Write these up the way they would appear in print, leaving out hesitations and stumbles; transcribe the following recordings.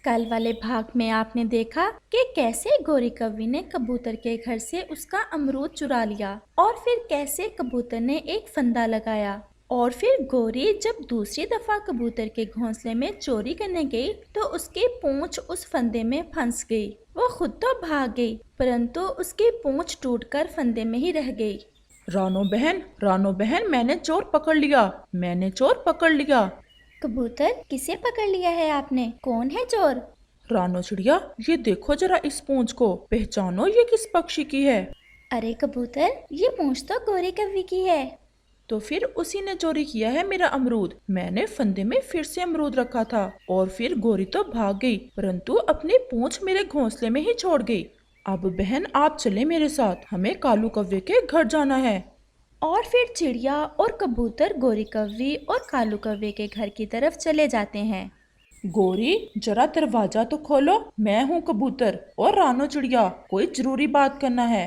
कल वाले भाग में आपने देखा कि कैसे गोरी कौवी ने कबूतर के घर से उसका अमरूद चुरा लिया और फिर कैसे कबूतर ने एक फंदा लगाया। और फिर गोरी जब दूसरी दफा कबूतर के घोंसले में चोरी करने गई तो उसकी पूंछ उस फंदे में फंस गई। वो खुद तो भाग गई परंतु उसकी पूंछ टूटकर फंदे में ही रह गई। रानो बहन, मैंने चोर पकड़ लिया। कबूतर, किसे पकड़ लिया है आपने? कौन है चोर? रानो चिड़िया, ये देखो जरा इस पूंछ को, पहचानो ये किस पक्षी की है? अरे कबूतर, ये पूंछ तो गोरी कौवी की है। तो फिर उसी ने चोरी किया है मेरा अमरूद। मैंने फंदे में फिर से अमरूद रखा था और फिर गोरी तो भाग गई परंतु अपनी पूंछ मेरे घोंसले में ही छोड़ गई। अब बहन आप चले मेरे साथ, हमें कालू कौवे के घर जाना है। और फिर चिड़िया और कबूतर गोरी कौवी और कालू कौवे के घर की तरफ चले जाते हैं। गोरी जरा दरवाजा तो खोलो, मैं हूँ कबूतर और रानो चिड़िया, कोई जरूरी बात करना है।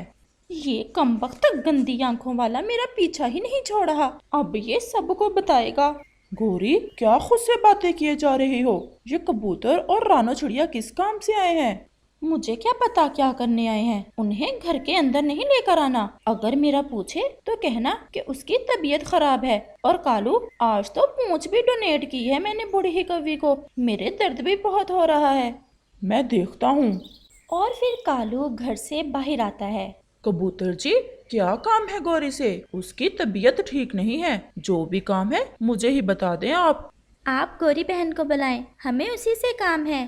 ये कमबख्त गंदी आंखों वाला मेरा पीछा ही नहीं छोड़ रहा, अब ये सबको बताएगा। गोरी, क्या खुद से बातें किए जा रही हो? ये कबूतर और रानो चिड़िया किस काम से आए हैं? मुझे क्या पता क्या करने आए हैं, उन्हें घर के अंदर नहीं लेकर आना। अगर मेरा पूछे तो कहना कि उसकी तबीयत खराब है। और कालू, आज तो पूंछ भी डोनेट की है मैंने बूढ़ी कौवी को, मेरे दर्द भी बहुत हो रहा है। मैं देखता हूँ। और फिर कालू घर से बाहर आता है। कबूतर जी, क्या काम है गोरी से? उसकी तबीयत ठीक नहीं है, जो भी काम है मुझे ही बता दें आप। आप गोरी बहन को बुलाएं, हमें उसी से काम है।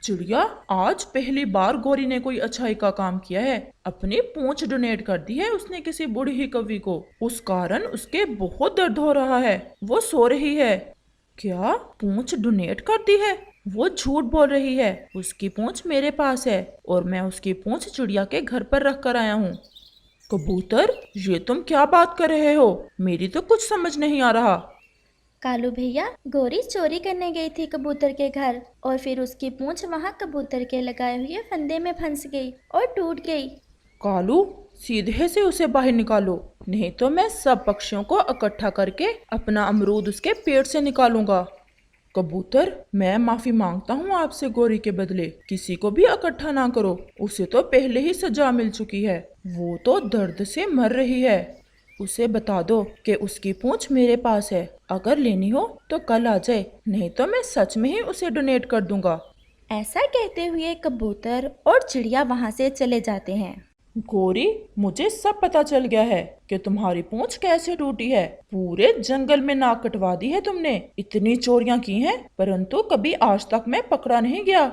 चिड़िया, आज पहली बार गोरी ने कोई अच्छाई का काम किया है। अपनी पूंछ डोनेट कर दी है उसने किसी बूढ़ी कौवी को, उस कारण उसके बहुत दर्द हो रहा है, वो सो रही है। क्या पूंछ डोनेट कर दी है? वो झूठ बोल रही है, उसकी पूंछ मेरे पास है और मैं उसकी पूंछ चिड़िया के घर पर रख कर आया हूँ। कबूतर, ये तुम क्या बात कर रहे हो? मेरी तो कुछ समझ नहीं आ रहा। कालू भैया, गोरी चोरी करने गई थी कबूतर के घर और फिर उसकी पूंछ वहाँ कबूतर के लगाए हुए फंदे में फंस गई और टूट गई। कालू, सीधे से उसे बाहर निकालो, नहीं तो मैं सब पक्षियों को इकट्ठा करके अपना अमरूद उसके पेट से निकालूंगा। कबूतर, मैं माफी मांगता हूँ आपसे गोरी के बदले, किसी को भी इकट्ठा ना करो, उसे तो पहले ही सजा मिल चुकी है, वो तो दर्द से मर रही है। उसे बता दो कि उसकी पूंछ मेरे पास है, अगर लेनी हो तो कल आ जाए, नहीं तो मैं सच में ही उसे डोनेट कर दूंगा। ऐसा कहते हुए कबूतर और चिड़िया वहाँ से चले जाते हैं। गोरी, मुझे सब पता चल गया है कि तुम्हारी पूंछ कैसे टूटी है। पूरे जंगल में नाक कटवा दी है तुमने, इतनी चोरियां की हैं, परंतु कभी आज तक मैं पकड़ा नहीं गया।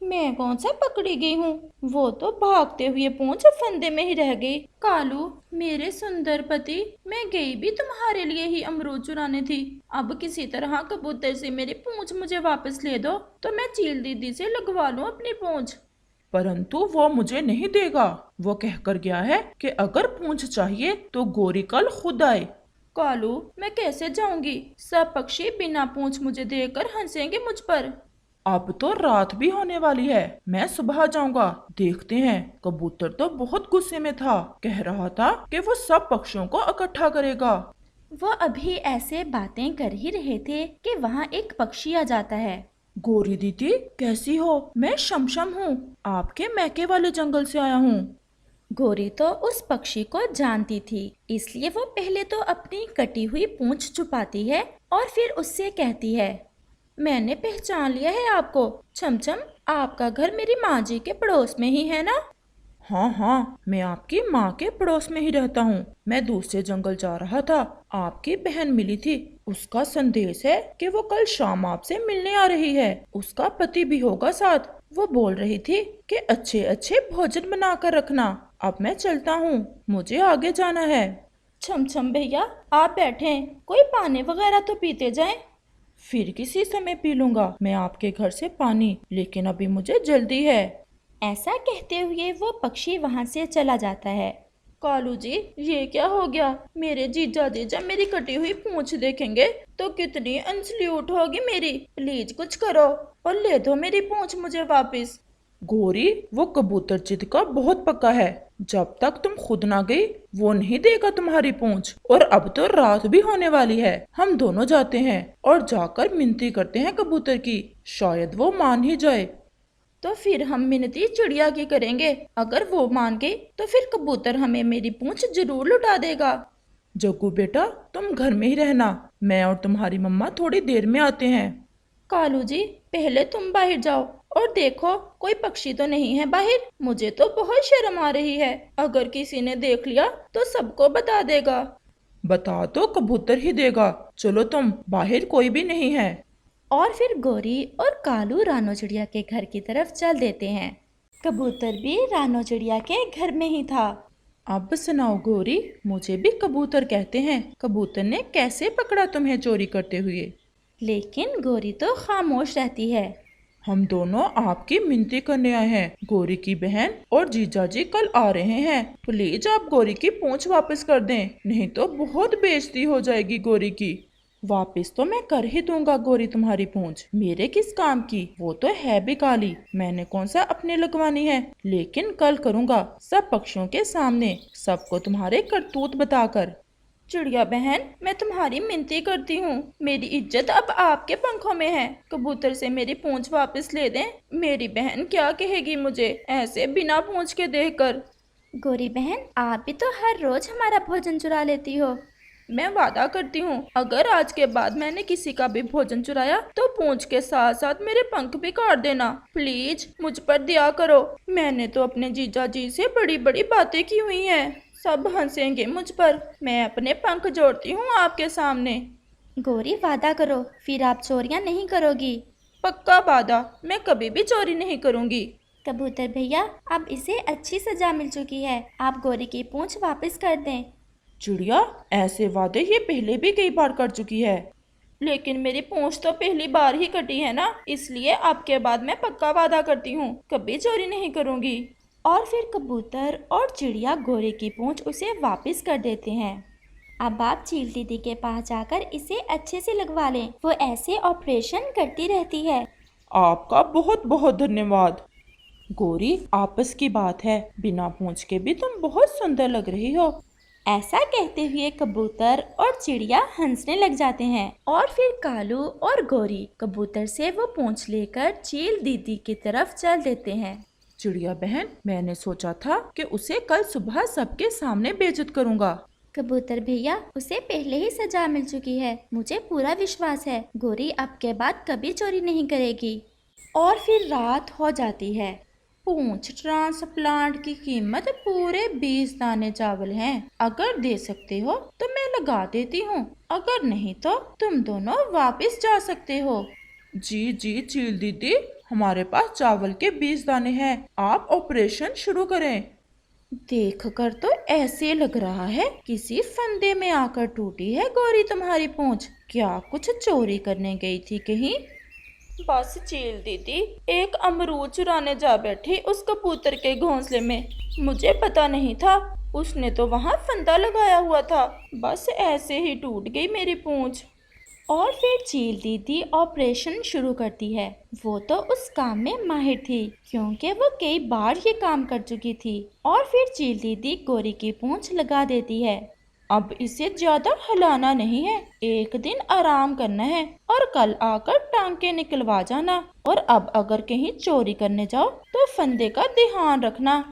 मैं कौन सा पकड़ी गई हूँ, वो तो भागते हुए पूंछ फंदे में ही रह गई। कालू, मेरे सुंदर पति, मैं गई भी तुम्हारे लिए ही अमरूद चुराने थी। अब किसी तरह कबूतर से मेरी पूंछ मुझे वापस ले दो तो मैं चील दीदी से लगवा लूं अपनी पूंछ। परंतु वो मुझे नहीं देगा, वो कहकर गया है कि अगर पूंछ चाहिए तो गोरी कल खुद आए। कालू, मैं कैसे जाऊंगी? सब पक्षी बिना पूंछ मुझे देकर हंसेंगे मुझ पर। अब तो रात भी होने वाली है, मैं सुबह जाऊंगा, देखते हैं। कबूतर तो बहुत गुस्से में था, कह रहा था कि वो सब पक्षियों को इकट्ठा करेगा। वो अभी ऐसे बातें कर ही रहे थे कि वहाँ एक पक्षी आ जाता है। गोरी दीदी, कैसी हो? मैं शमशम हूँ, आपके मैके वाले जंगल से आया हूँ। गोरी तो उस पक्षी को जानती थी, इसलिए वो पहले तो अपनी कटी हुई पूंछ छुपाती है और फिर उससे कहती है, मैंने पहचान लिया है आपको। छमछम, आपका घर मेरी माँ जी के पड़ोस में ही है ना? हाँ हाँ, मैं आपकी माँ के पड़ोस में ही रहता हूँ। मैं दूसरे जंगल जा रहा था, आपकी बहन मिली थी, उसका संदेश है कि वो कल शाम आपसे मिलने आ रही है, उसका पति भी होगा साथ। वो बोल रही थी कि अच्छे अच्छे भोजन बना कर रखना। अब मैं चलता हूँ, मुझे आगे जाना है। छमछम भैया, आप बैठे, कोई पानी वगैरह तो पीते जाएं। फिर किसी समय पी लूंगा मैं आपके घर से पानी, लेकिन अभी मुझे जल्दी है। ऐसा कहते हुए वो पक्षी वहाँ से चला जाता है। कालू जी, ये क्या हो गया? मेरे जीजा जी जब मेरी कटी हुई पूंछ देखेंगे तो कितनी अनसल्यूट होगी मेरी। प्लीज कुछ करो और ले दो मेरी पूंछ मुझे वापस। गोरी, वो कबूतर जिद का बहुत पक्का है। जब तक तुम खुद ना गई वो नहीं देगा तुम्हारी पूंछ। और अब तो रात भी होने वाली है, हम दोनों जाते हैं और जाकर मिन्नती करते हैं कबूतर की, शायद वो मान ही जाए। तो फिर हम मिन्नती चिड़िया की करेंगे, अगर वो मान गई तो फिर कबूतर हमें मेरी पूंछ जरूर लौटा देगा। जग्गू बेटा, तुम घर में ही रहना, मैं और तुम्हारी मम्मा थोड़ी देर में आते हैं। कालू जी, पहले तुम बाहर जाओ और देखो कोई पक्षी तो नहीं है बाहर। मुझे तो बहुत शर्म आ रही है, अगर किसी ने देख लिया तो सबको बता देगा। बता तो कबूतर ही देगा, चलो तुम, बाहर कोई भी नहीं है। और फिर गोरी और कालू रानो चिड़िया के घर की तरफ चल देते हैं। कबूतर भी रानो चिड़िया के घर में ही था। अब सुनाओ गोरी, मुझे भी कबूतर कहते हैं, कबूतर ने कैसे पकड़ा तुम्हें चोरी करते हुए? लेकिन गोरी तो खामोश रहती है। हम दोनों आपकी मिन्नती करने आए हैं। गोरी की बहन और जीजा जी कल आ रहे हैं, प्लीज आप गोरी की पूंछ वापस कर दें, नहीं तो बहुत बेइज्जती हो जाएगी गोरी की। वापस तो मैं कर ही दूंगा गोरी तुम्हारी पूंछ, मेरे किस काम की, वो तो है भी काली, मैंने कौन सा अपने लगवानी है। लेकिन कल करूंगा, सब पक्षियों के सामने, सबको तुम्हारे करतूत बताकर। चिड़िया बहन, मैं तुम्हारी मिन्नती करती हूँ, मेरी इज्जत अब आपके पंखों में है, कबूतर से मेरी पूंछ वापस ले दें। मेरी बहन क्या कहेगी मुझे ऐसे बिना पूंछ के देखकर? गोरी बहन, आप भी तो हर रोज हमारा भोजन चुरा लेती हो। मैं वादा करती हूँ, अगर आज के बाद मैंने किसी का भी भोजन चुराया तो पूंछ के साथ साथ मेरे पंख भी काट देना। प्लीज मुझ पर दया करो, मैंने तो अपने जीजा जी से बड़ी बड़ी बातें की हुई हैं, सब हंसेंगे मुझ पर। मैं अपने पंख जोड़ती हूँ आपके सामने। गोरी, वादा करो, फिर आप चोरियाँ नहीं करोगी? पक्का वादा, मैं कभी भी चोरी नहीं करूँगी। कबूतर भैया, अब इसे अच्छी सजा मिल चुकी है, आप गोरी की पूंछ वापस कर दें। चिड़िया, ऐसे वादे ये पहले भी कई बार कर चुकी है। लेकिन मेरी पूंछ तो पहली बार ही कटी है ना, इसलिए आपके बाद मैं पक्का वादा करती हूँ, कभी चोरी नहीं करूँगी। और फिर कबूतर और चिड़िया गोरी की पूंछ उसे वापस कर देते हैं। अब आप चील दीदी के पास जाकर इसे अच्छे से लगवा लें, वो ऐसे ऑपरेशन करती रहती है। आपका बहुत बहुत धन्यवाद। गोरी, आपस की बात है, बिना पूंछ के भी तुम बहुत सुंदर लग रही हो। ऐसा कहते हुए कबूतर और चिड़िया हंसने लग जाते हैं। और फिर कालू और गोरी कबूतर से वो पूंछ लेकर चील दीदी की तरफ चल देते हैं। चिड़िया बहन, मैंने सोचा था कि उसे कल सुबह सबके सामने बेइज्जत करूंगा। कबूतर भैया, उसे पहले ही सजा मिल चुकी है, मुझे पूरा विश्वास है, गोरी अब के बाद कभी चोरी नहीं करेगी। और फिर रात हो जाती है। पूंछ ट्रांसप्लांट की कीमत पूरे 20 दाने चावल हैं। अगर दे सकते हो तो मैं लगा देती हूँ, अगर नहीं तो तुम दोनों वापस जा सकते हो। जी जी चील दीदी, हमारे पास चावल के 20 दाने हैं, आप ऑपरेशन शुरू करें। देखकर तो ऐसे लग रहा है किसी फंदे में आकर टूटी है गोरी तुम्हारी पूंछ, क्या कुछ चोरी करने गई थी कहीं? बस चील दीदी, एक अमरूद चुराने जा बैठी उस कबूतर के घोंसले में, मुझे पता नहीं था, उसने तो वहाँ फंदा लगाया हुआ था, बस ऐसे ही टूट गई मेरी पूंछ। और फिर चील दीदी ऑपरेशन शुरू करती है। वो तो उस काम में माहिर थी, क्योंकि वो कई बार ये काम कर चुकी थी। और फिर चील दीदी गोरी की पूंछ लगा देती है। अब इसे ज्यादा हिलाना नहीं है, एक दिन आराम करना है और कल आकर टांके निकलवा जाना। और अब अगर कहीं चोरी करने जाओ तो फंदे का ध्यान रखना।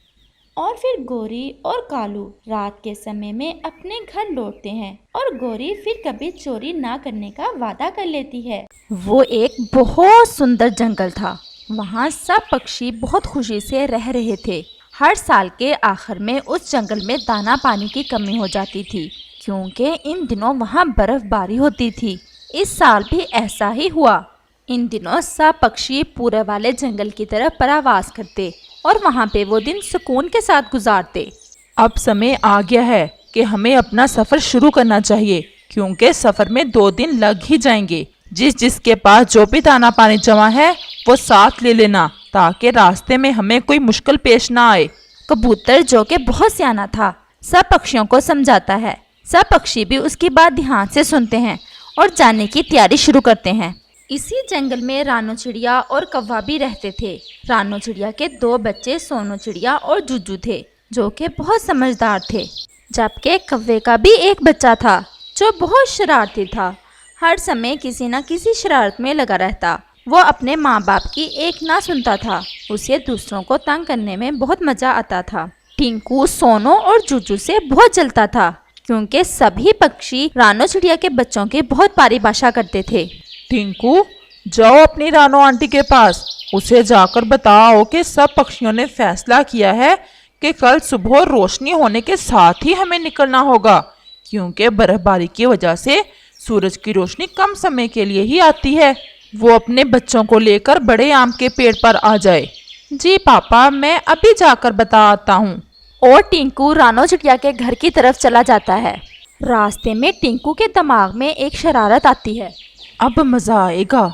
और फिर गोरी और कालू रात के समय में अपने घर लौटते हैं और गोरी फिर कभी चोरी ना करने का वादा कर लेती है। वो एक बहुत सुंदर जंगल था, वहाँ सब पक्षी बहुत खुशी से रह रहे थे। हर साल के आखिर में उस जंगल में दाना पानी की कमी हो जाती थी, क्योंकि इन दिनों वहाँ बर्फबारी होती थी। इस साल भी ऐसा ही हुआ। इन दिनों सब पक्षी पूरे वाले जंगल की तरफ परावास करते और वहाँ पे वो दिन सुकून के साथ गुजारते। अब समय आ गया है कि हमें अपना सफर शुरू करना चाहिए, क्योंकि सफर में 2 दिन लग ही जाएंगे। जिसके पास जो भी दाना पानी जमा है वो साथ ले लेना, ताकि रास्ते में हमें कोई मुश्किल पेश ना आए। कबूतर, जो कि बहुत सियाना था, सब पक्षियों को समझाता है। सब पक्षी भी उसकी बात ध्यान से सुनते हैं और जाने की तैयारी शुरू करते हैं। इसी जंगल में रानो चिड़िया और कौवा भी रहते थे। रानो चिड़िया के दो बच्चे सोनो चिड़िया और जुज्जू थे, जो कि बहुत समझदार थे। जबकि कौवे का भी एक बच्चा था जो बहुत शरारती था। हर समय किसी न किसी शरारत में लगा रहता। वो अपने माँ बाप की एक ना सुनता था। उसे दूसरों को तंग करने में बहुत मज़ा आता था। टिंकू सोनो और जुज्जू से बहुत जलता था, क्योंकि सभी पक्षी रानो चिड़िया के बच्चों की बहुत पारिभाषा करते थे। टिंकू, जाओ अपनी रानो आंटी के पास, उसे जाकर बताओ कि सब पक्षियों ने फैसला किया है कि कल सुबह रोशनी होने के साथ ही हमें निकलना होगा, क्योंकि बर्फबारी की वजह से सूरज की रोशनी कम समय के लिए ही आती है। वो अपने बच्चों को लेकर बड़े आम के पेड़ पर आ जाए। जी पापा, मैं अभी जाकर बता आता हूँ। और टिंकू रानो चिड़िया के घर की तरफ चला जाता है। रास्ते में टिंकू के दिमाग में एक शरारत आती है। अब मज़ा आएगा।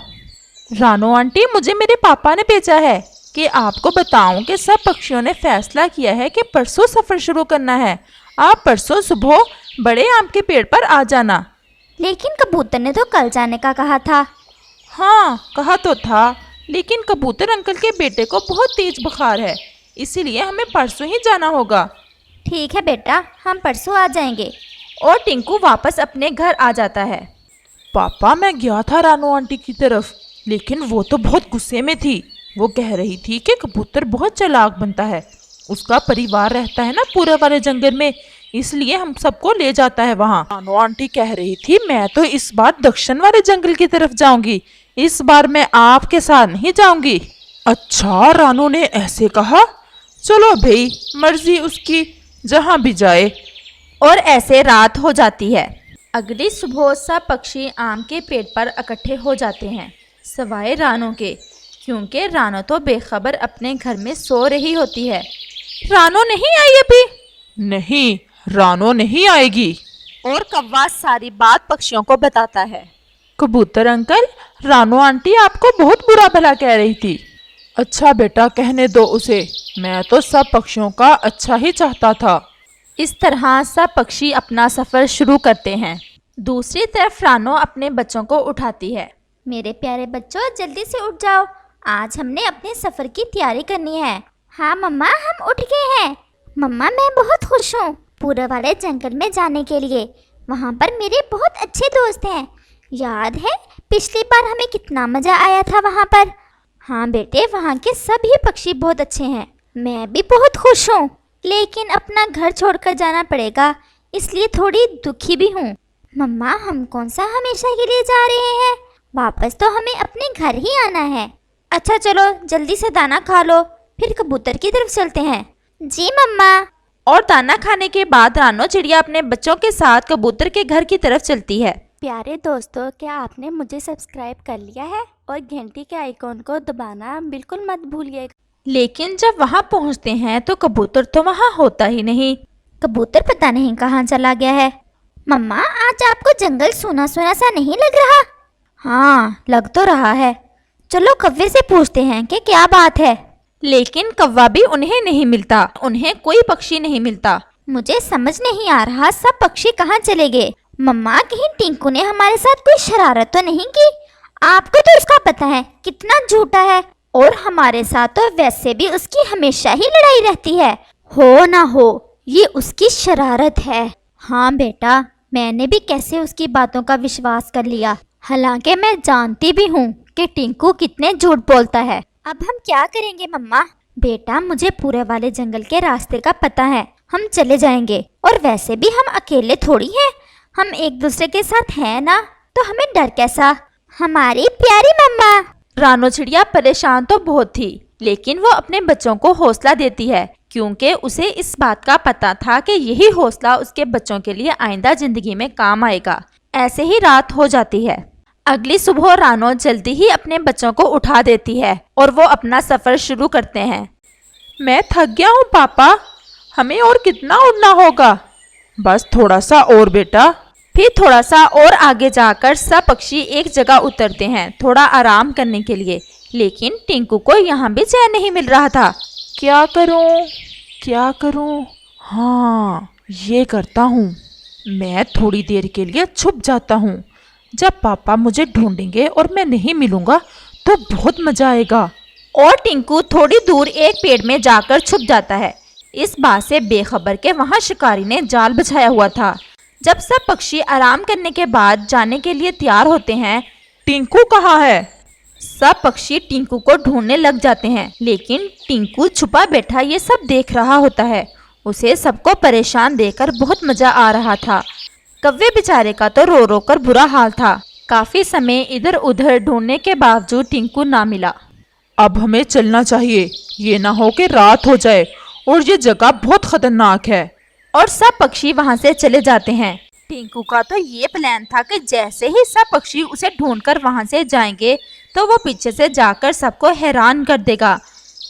रानो आंटी, मुझे मेरे पापा ने भेजा है कि आपको बताऊं कि सब पक्षियों ने फैसला किया है कि परसों सफ़र शुरू करना है। आप परसों सुबह बड़े आम के पेड़ पर आ जाना। लेकिन कबूतर ने तो कल जाने का कहा था। हाँ, कहा तो था, लेकिन कबूतर अंकल के बेटे को बहुत तेज बुखार है, इसीलिए हमें परसों ही जाना होगा। ठीक है बेटा, हम परसों आ जाएंगे। और टिंकू वापस अपने घर आ जाता है। पापा, मैं गया था रानो आंटी की तरफ, लेकिन वो तो बहुत गुस्से में थी। वो कह रही थी कि कबूतर बहुत चालाक बनता है, उसका परिवार रहता है ना पूरे वाले जंगल में, इसलिए हम सबको ले जाता है वहाँ। रानो आंटी कह रही थी मैं तो इस बार दक्षिण वाले जंगल की तरफ जाऊंगी, इस बार मैं आपके साथ नहीं जाऊंगी। अच्छा, रानो ने ऐसे कहा? चलो भाई, मर्जी उसकी, जहाँ भी जाए। और ऐसे रात हो जाती है। अगली सुबह सब पक्षी आम के पेड़ पर इकट्ठे हो जाते हैं, सवाए रानो के, क्योंकि रानो तो बेखबर अपने घर में सो रही होती है। रानो नहीं आई अभी? नहीं, रानो नहीं आएगी। और कौवा सारी बात पक्षियों को बताता है। कबूतर अंकल, रानो आंटी आपको बहुत बुरा भला कह रही थी। अच्छा बेटा, कहने दो उसे, मैं तो सब पक्षियों का अच्छा ही चाहता था। इस तरह सब पक्षी अपना सफ़र शुरू करते हैं। दूसरी तरफ रानो अपने बच्चों को उठाती है। मेरे प्यारे बच्चों, जल्दी से उठ जाओ, आज हमने अपने सफ़र की तैयारी करनी है। हाँ मम्मा, हम उठ गए हैं। मम्मा, मैं बहुत खुश हूँ पूरे वाले जंगल में जाने के लिए। वहाँ पर मेरे बहुत अच्छे दोस्त हैं। याद है पिछली बार हमें कितना मज़ा आया था वहाँ पर? हाँ बेटे, वहाँ के सभी पक्षी बहुत अच्छे हैं। मैं भी बहुत खुश हूँ, लेकिन अपना घर छोड़कर जाना पड़ेगा, इसलिए थोड़ी दुखी भी हूँ। मम्मा, हम कौन सा हमेशा के लिए जा रहे हैं? वापस तो हमें अपने घर ही आना है। अच्छा चलो, जल्दी से दाना खा लो, फिर कबूतर की तरफ चलते हैं। जी मम्मा। और दाना खाने के बाद रानो चिड़िया अपने बच्चों के साथ कबूतर के घर की तरफ चलती है। प्यारे दोस्तों, क्या आपने मुझे सब्सक्राइब कर लिया है? और घंटी के आइकॉन को दबाना बिल्कुल मत भूलिएगा। लेकिन जब वहाँ पहुँचते हैं तो कबूतर तो वहाँ होता ही नहीं। कबूतर पता नहीं कहाँ चला गया है। मम्मा, आज आपको जंगल सूना सूना सा नहीं लग रहा? हाँ, लग तो रहा है। चलो कौवे से पूछते हैं कि क्या बात है। लेकिन कौवा भी उन्हें नहीं मिलता, उन्हें कोई पक्षी नहीं मिलता। मुझे समझ नहीं आ रहा सब पक्षी कहाँ चले गए। मम्मा, कहीं टिंकू ने हमारे साथ कोई शरारत तो नहीं की? आपको तो उसका पता है कितना झूठा है, और हमारे साथ तो वैसे भी उसकी हमेशा ही लड़ाई रहती है। हो ना हो, ये उसकी शरारत है। हाँ बेटा, मैंने भी कैसे उसकी बातों का विश्वास कर लिया, हालांकि मैं जानती भी हूँ कि टिंकू कितने झूठ बोलता है। अब हम क्या करेंगे मम्मा? बेटा, मुझे पूरे वाले जंगल के रास्ते का पता है, हम चले जाएंगे। और वैसे भी हम अकेले थोड़ी हैं, हम एक दूसरे के साथ हैं ना, तो हमें डर कैसा? हमारी प्यारी मम्मा। रानो चिड़िया परेशान तो बहुत थी, लेकिन वो अपने बच्चों को हौसला देती है, क्योंकि उसे इस बात का पता था कि यही हौसला उसके बच्चों के लिए आइंदा जिंदगी में काम आएगा। ऐसे ही रात हो जाती है। अगली सुबह रानो जल्दी ही अपने बच्चों को उठा देती है और वो अपना सफ़र शुरू करते हैं। मैं थक गया हूँ पापा, हमें और कितना उड़ना होगा? बस थोड़ा सा और बेटा। फिर थोड़ा सा और आगे जाकर सब पक्षी एक जगह उतरते हैं थोड़ा आराम करने के लिए, लेकिन टिंकू को यहाँ भी चैन नहीं मिल रहा था। क्या करूँ, क्या करूँ? हाँ, ये करता हूँ, मैं थोड़ी देर के लिए छुप जाता हूँ। जब पापा मुझे ढूंढेंगे और मैं नहीं मिलूंगा तो बहुत मजा आएगा। और टिंकू थोड़ी दूर एक पेड़ में जाकर छुप जाता है। इस बात से बेखबर के वहाँ शिकारी ने जाल बिछाया हुआ था। जब सब पक्षी आराम करने के बाद जाने के लिए तैयार होते हैं, टिंकू कहाँ है? सब पक्षी टिंकू को ढूंढने लग जाते हैं, लेकिन टिंकू छुपा बैठा ये सब देख रहा होता है। उसे सबको परेशान देखकर बहुत मजा आ रहा था। कव्वे बेचारे का तो रो रो कर बुरा हाल था। काफी समय इधर उधर ढूंढने के बावजूद टिंकू ना मिला। अब हमें चलना चाहिए, ये ना हो कि रात हो जाए, और ये जगह बहुत खतरनाक है। और सब पक्षी वहां से चले जाते हैं। टिंकू का तो ये प्लान था कि जैसे ही सब पक्षी उसे ढूंढकर वहां से जाएंगे तो वो पीछे से जाकर सबको हैरान कर देगा।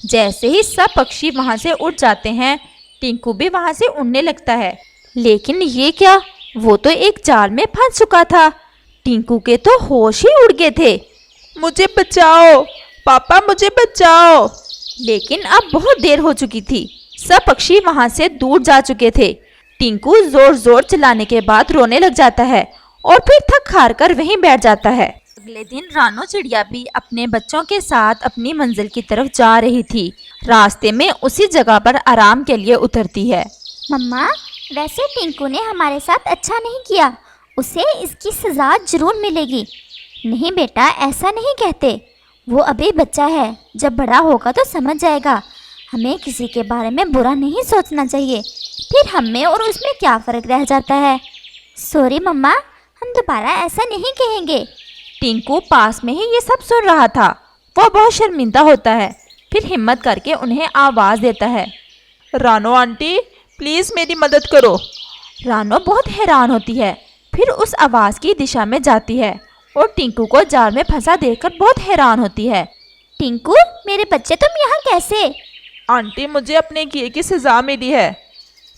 जैसे ही सब पक्षी वहां से उड़ जाते हैं, टिंकू भी वहां से उड़ने लगता है। लेकिन ये क्या, वो तो एक जाल में फंस चुका था। टिंकू के तो होश ही उड़ गए थे। मुझे बचाओ पापा, मुझे बचाओ। लेकिन अब बहुत देर हो चुकी थी। सब पक्षी वहां से दूर जा चुके थे। टिंकू जोर जोर चलाने के बाद रोने लग जाता है और फिर थक हार कर वहीं बैठ जाता है। अगले दिन रानो चिड़िया भी अपने बच्चों के साथ अपनी मंजिल की तरफ जा रही थी। रास्ते में उसी जगह पर आराम के लिए उतरती है। मम्मा, वैसे टिंकू ने हमारे साथ अच्छा नहीं किया, उसे इसकी सज़ा जरूर मिलेगी। नहीं बेटा, ऐसा नहीं कहते, वो अभी बच्चा है, जब बड़ा होगा तो समझ जाएगा। हमें किसी के बारे में बुरा नहीं सोचना चाहिए, फिर हम में और उसमें क्या फ़र्क रह जाता है। सॉरी मम्मा, हम दोबारा ऐसा नहीं कहेंगे। टिंकू पास में ही ये सब सुन रहा था। वो बहुत शर्मिंदा होता है, फिर हिम्मत करके उन्हें आवाज देता है। रानो आंटी, प्लीज मेरी मदद करो। रानो बहुत हैरान होती है, फिर उस आवाज की दिशा में जाती है और टिंकू को जाल में फंसा देखकर बहुत हैरान होती है। टिंकू, मेरे बच्चे, तुम यहाँ कैसे? आंटी, मुझे अपने किए की सजा मिली है।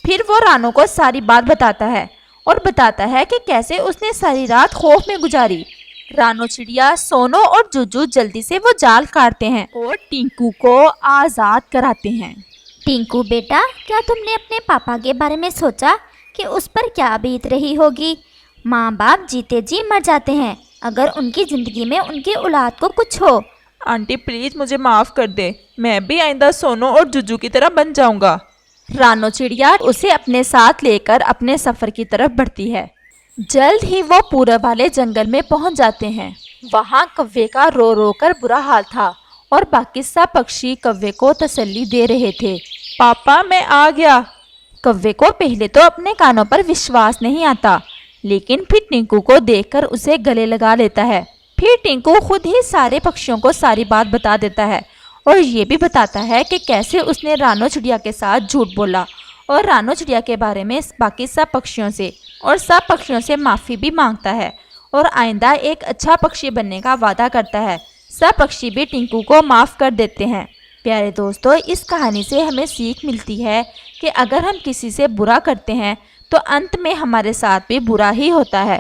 फिर वो रानो को सारी बात बताता है और बताता है कि कैसे उसने सारी रात खौफ में गुजारी। रानो चिड़िया, सोनो और जुजू जल्दी से वो जाल काटते हैं और टिंकू को आज़ाद कराते हैं। टिंकू बेटा, क्या तुमने अपने पापा के बारे में सोचा कि उस पर क्या बीत रही होगी? माँ बाप जीते जी मर जाते हैं अगर उनकी ज़िंदगी में उनकी औलाद को कुछ हो। आंटी प्लीज मुझे माफ कर दे, मैं भी आइंदा सोनो और जुजू की तरह बन जाऊंगा। रानो चिड़िया उसे अपने साथ लेकर अपने सफर की तरफ बढ़ती है। जल्द ही वो पूरब वाले जंगल में पहुंच जाते हैं। वहां कव्वे का रो रो कर बुरा हाल था और बाकी सब पक्षी कव्वे को तसल्ली दे रहे थे। पापा, मैं आ गया। कव्वे को पहले तो अपने कानों पर विश्वास नहीं आता, लेकिन फिर टिंकू को देखकर उसे गले लगा लेता है। फिर टिंकू खुद ही सारे पक्षियों को सारी बात बता देता है और ये भी बताता है कि कैसे उसने रानो चिड़िया के साथ झूठ बोला और रानो चिड़िया के बारे में बाकी सब पक्षियों से और सब पक्षियों से माफ़ी भी मांगता है और आइंदा एक अच्छा पक्षी बनने का वादा करता है। सब पक्षी भी टिंकू को माफ़ कर देते हैं। प्यारे दोस्तों, इस कहानी से हमें सीख मिलती है कि अगर हम किसी से बुरा करते हैं तो अंत में हमारे साथ भी बुरा ही होता है।